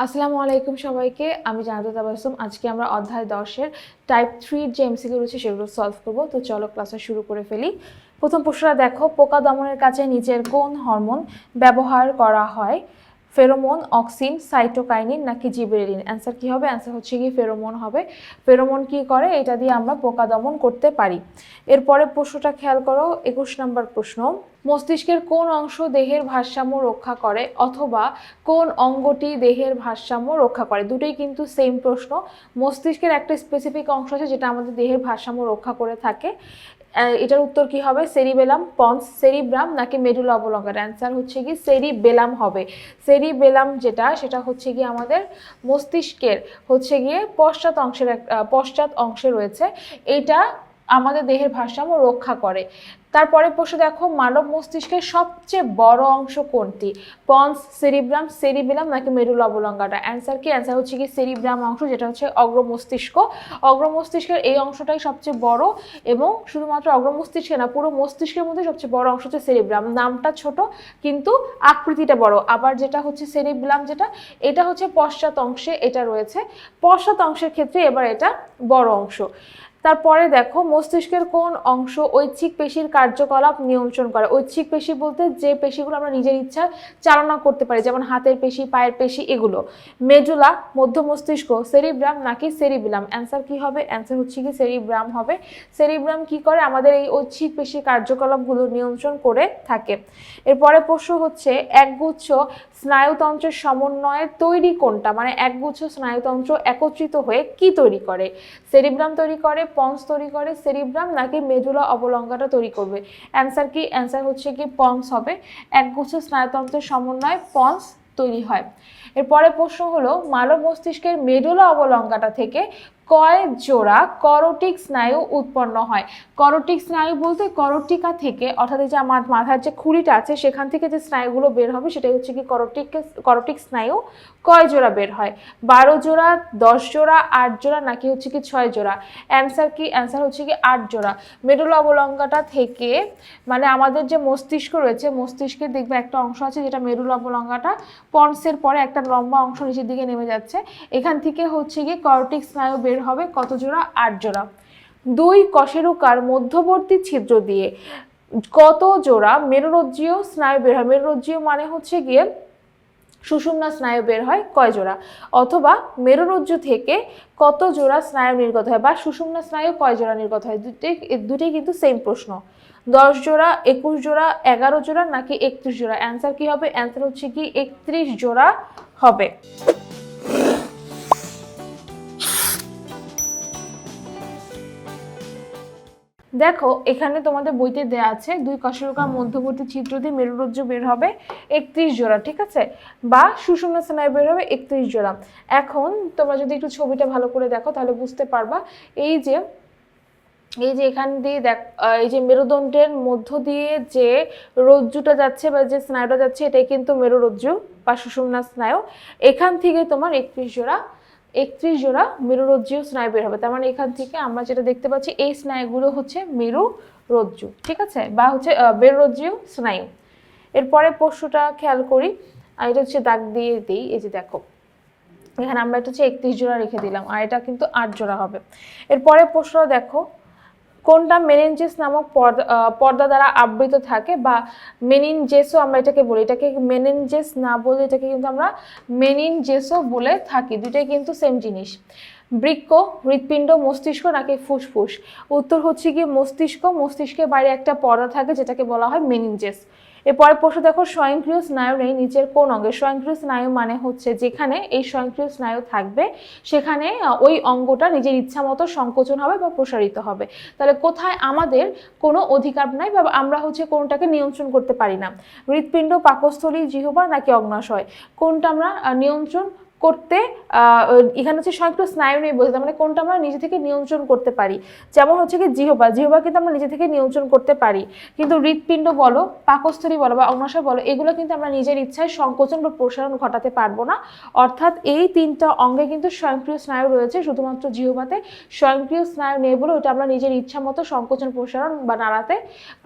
আসসালামু আলাইকুম সবাইকে, আমি জানাতুল তাবাসসুম। আজকে আমরা অধ্যায় 10-এর টাইপ 3 যে এমসিকিউ রয়েছে সেগুলো সলভ করব। তো চলো ক্লাসে শুরু করে ফেলি। প্রথম প্রশ্নটা দেখো, পোকা দমনের কাজে নিচের কোন হরমোন ব্যবহার করা হয়? ফেরোমন, অক্সিন, সাইটোকাইনিন নাকি জিবেরেলিন? অ্যান্সার কি হবে? অ্যান্সার হচ্ছে কি ফেরোমন হবে। ফেরোমন কি করে? এটা দিয়ে আমরা পোকা দমন করতে পারি। এরপরে প্রশ্নটা খেয়াল করো, 21 নম্বর প্রশ্ন। মস্তিষ্কের কোন অংশ দেহের ভারসাম্য রক্ষা করে, অথবা কোন অঙ্গটি দেহের ভারসাম্য রক্ষা করে? দুটোই কিন্তু সেম প্রশ্ন। মস্তিষ্কের একটা স্পেসিফিক অংশ আছে যেটা আমাদের দেহের ভারসাম্য রক্ষা করে থাকে। এটার উত্তর কি হবে? সেরিবেলাম, পন্স, সেরিব্রাম নাকি মেডুলা অবলঙ্গাটা? অ্যান্সার হচ্ছে কি সেরিবেলাম হবে। সেরিবেলাম যেটা, সেটা হচ্ছে গিয়ে আমাদের মস্তিষ্কের হচ্ছে গিয়ে পশ্চাৎ অংশে রয়েছে। এইটা আমাদের দেহের ভারসাম্য রক্ষা করে। তারপরে প্রশ্ন দেখো, মানব মস্তিষ্কের সবচেয়ে বড় অংশ কোনটি? পন্স, সেরিব্রাম, সেরিবেলাম নাকি মেডুলা অবলঙ্গাটা? অ্যান্সার কি? অ্যান্সার হচ্ছে কি সেরিব্রাম অংশ, যেটা হচ্ছে অগ্রমস্তিষ্ক। অগ্রমস্তিষ্কের এই অংশটাই সবচেয়ে বড়, এবং শুধুমাত্র অগ্রমস্তিষ্কে না, পুরো মস্তিষ্কের মধ্যে সবচেয়ে বড় অংশ হচ্ছে সেরিব্রাম। নামটা ছোট কিন্তু আকৃতিটা বড়। আবার যেটা হচ্ছে সেরিবেলাম, যেটা এটা হচ্ছে পশ্চাৎ অংশে এটা রয়েছে। পশ্চাৎ অংশের ক্ষেত্রে এবার এটা বড় অংশ। তারপরে দেখো, মস্তিষ্কের কোন অংশ ঐচ্ছিক পেশির কার্যকলাপ নিয়ন্ত্রণ করে? ঐচ্ছিক পেশি বলতে যে পেশিগুলো আমরা নিজের ইচ্ছা চালনা করতে পারি, যেমন হাতের পেশি, পায়ের পেশি, এগুলো। মেডুলা, মধ্য মস্তিষ্ক, সেরিব্রাম নাকি সেরিবেলাম? অ্যান্সার কি হবে? অ্যান্সার হচ্ছে কি সেরিব্রাম হবে। সেরিব্রাম কি করে? আমাদের এই ঐচ্ছিক পেশির কার্যকলাপগুলো নিয়ন্ত্রণ করে থাকে। এরপরে প্রশ্ন হচ্ছে, একগুচ্ছ স্নায়ুতন্ত্রের সমন্বয়ে তৈরি কোনটা? মানে একগুচ্ছ স্নায়ুতন্ত্র একত্রিত হয়ে কি তৈরি করে? সেরিব্রাম তৈরি করে, পন্স তৈরি করে, সেরিব্রাম নাকি মেডুলা অবলঙ্গাটা তৈরি করবে? অ্যান্সার কি? অ্যান্সার হচ্ছে কি পন্স হবে। একগুচ্ছ স্নায়ুতন্ত্রের সমন্বয়ে পন্স তৈরি হয়। এরপরে প্রশ্ন হলো, মানব মস্তিষ্কের মেডুলা অবলঙ্গাটা থেকে কয় জোড়া করটিক স্নায়ু উৎপন্ন হয়? করটিক স্নায়ু বলতে করটিকা থেকে, অর্থাৎ এই যে আমার মাথার যে খুঁড়িটা আছে সেখান থেকে যে স্নায়ুগুলো বের হবে সেটাই হচ্ছে কি করটিক স্নায়ু। কয় জোড়া বের হয়? 12 জোড়া, 10 জোড়া, 8 জোড়া নাকি হচ্ছে কি 6 জোড়া? অ্যান্সার কি? অ্যান্সার হচ্ছে কি 8 জোড়া। মেডুলা অবলঙ্গাটা থেকে, মানে আমাদের যে মস্তিষ্ক রয়েছে, মস্তিষ্কের দেখবে একটা অংশ আছে যেটা মেডুলা অবলঙ্গাটা, পন্সের পরে একটা লম্বা অংশ নিচের দিকে নেমে যাচ্ছে, এখান থেকে হচ্ছে গিয়ে করটিক স্নায়ু বের হবে। কত জোড়া? 8 জোড়া। দুই কশেরুকার মধ্যবর্তী ছিদ্র দিয়ে কত জোড়া মেরুরজ্জীয় স্নায়ু বের হয়? মেরুরজ্জীয় মানে হচ্ছে গিয়ে সুষুম্না স্নায়ু বের হয় কয় জোড়া? অথবা মেরুরজ্জু থেকে কত জোড়া স্নায়ু নির্গত হয়, বা সুষুম্না স্নায়ু কয় জোড়া নির্গত হয়? দুটোই কিন্তু সেম প্রশ্ন। 10 জোড়া, 21 জোড়া, 11 জোড়া নাকি 31 জোড়া? অ্যান্সার কি হবে? অ্যান্সার হচ্ছে কি 31 জোড়া হবে। দেখো, এখানে তোমাদের বইতে দেয়া আছে দুই কশেরুকার মধ্যবর্তী ছিদ্র দিয়ে মেরুরজ্জু বের হবে 31 জোড়া, ঠিক আছে, বা সুষুম্না স্নায়ু বের হবে 31 জোড়া। এখন তোমরা যদি একটু ছবিটা ভালো করে দেখো তাহলে বুঝতে পারবা, এই যে এখান দিয়ে দেখ, এই যে মেরুদণ্ডের মধ্য দিয়ে যে রজ্জুটা যাচ্ছে বা যে স্নায়ুটা যাচ্ছে, এটাই কিন্তু মেরুরজ্জু বা সুষুম্না স্নায়ু। এখান থেকে তোমার 31 জোড়া মেরুরজ্জীয় স্নায়ু বের হবে। তার মানে এখান থেকে আমরা যেটা দেখতে পাচ্ছি, এই স্নায়ুগুলো হচ্ছে মেরুরজ্জু, ঠিক আছে, বা হচ্ছে মেরুরজ্জীয় স্নায়ু। এরপরে প্রশ্নটা খেয়াল করি, আর এটা হচ্ছে দাগ দিয়ে দিই। এই যে দেখো, এখানে আমরা এটা হচ্ছে 31 জোড়া রেখে দিলাম, আর এটা কিন্তু 8 জোড়া হবে। এরপরে প্রশ্নটা দেখো, কোনটা মেনিনজেস নামক পর্দা দ্বারা আবৃত থাকে, বা মেনিনজেসও আমরা এটাকে বলি। এটাকে মেনিনজেস না বলে এটাকে কিন্তু আমরা মেনিনজেসও বলে থাকি। দুটাই কিন্তু সেম জিনিস। বৃক্ক, হৃৎপিণ্ড, মস্তিষ্ক নাকি ফুসফুস? উত্তর হচ্ছে কি মস্তিষ্ক। মস্তিষ্কের বাইরে একটা পর্দা থাকে যেটাকে বলা হয় মেনিনজেস। এরপরে প্রশ্ন দেখো, স্বয়ংক্রিয় স্নায়ু নেই নিচের কোন অঙ্গে? স্বয়ংক্রিয় স্নায়ু মানে হচ্ছে যেখানে এই স্বয়ংক্রিয় স্নায়ু থাকবে সেখানে ওই অঙ্গটা নিজের ইচ্ছা মতো সংকোচন হবে বা প্রসারিত হবে। তাহলে কোথায় আমাদের কোনো অধিকার নাই, বা আমরা হচ্ছে কোনটাকে নিয়ন্ত্রণ করতে পারি না? হৃৎপিণ্ড, পাকস্থলী, জিহ্বা নাকি অগ্নাশয়? কোনটা আমরা নিয়ন্ত্রণ করতে, এখানে হচ্ছে স্বয়ংক্রিয় স্নায়ু নেই বলতে মানে কোনটা আমরা নিজে থেকে নিয়ন্ত্রণ করতে পারি? যেমন হচ্ছে কি জিহ্বা কিন্তু আমরা নিজে থেকে নিয়ন্ত্রণ করতে পারি, কিন্তু হৃৎপিণ্ড বলো, পাকস্থলী বলো বা অগ্নাশয় বলো, এগুলো কিন্তু আমরা নিজের ইচ্ছায় সংকোচন বা প্রসারণ ঘটাতে পারবো না। অর্থাৎ এই তিনটা অঙ্গে কিন্তু স্বয়ংক্রিয় স্নায়ু রয়েছে, শুধুমাত্র জিহ্বাতে স্বয়ংক্রিয় স্নায়ু নেই বলে ওটা আমরা নিজের ইচ্ছা মতো সংকোচন প্রসারণ বা নাড়াতে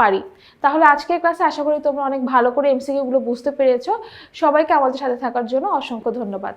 পারি। তাহলে আজকের ক্লাসে আশা করি তোমরা অনেক ভালো করে এমসিকিউ গুলো বুঝতে পেরেছো। সবাইকে আমাদের সাথে থাকার জন্য অসংখ্য ধন্যবাদ।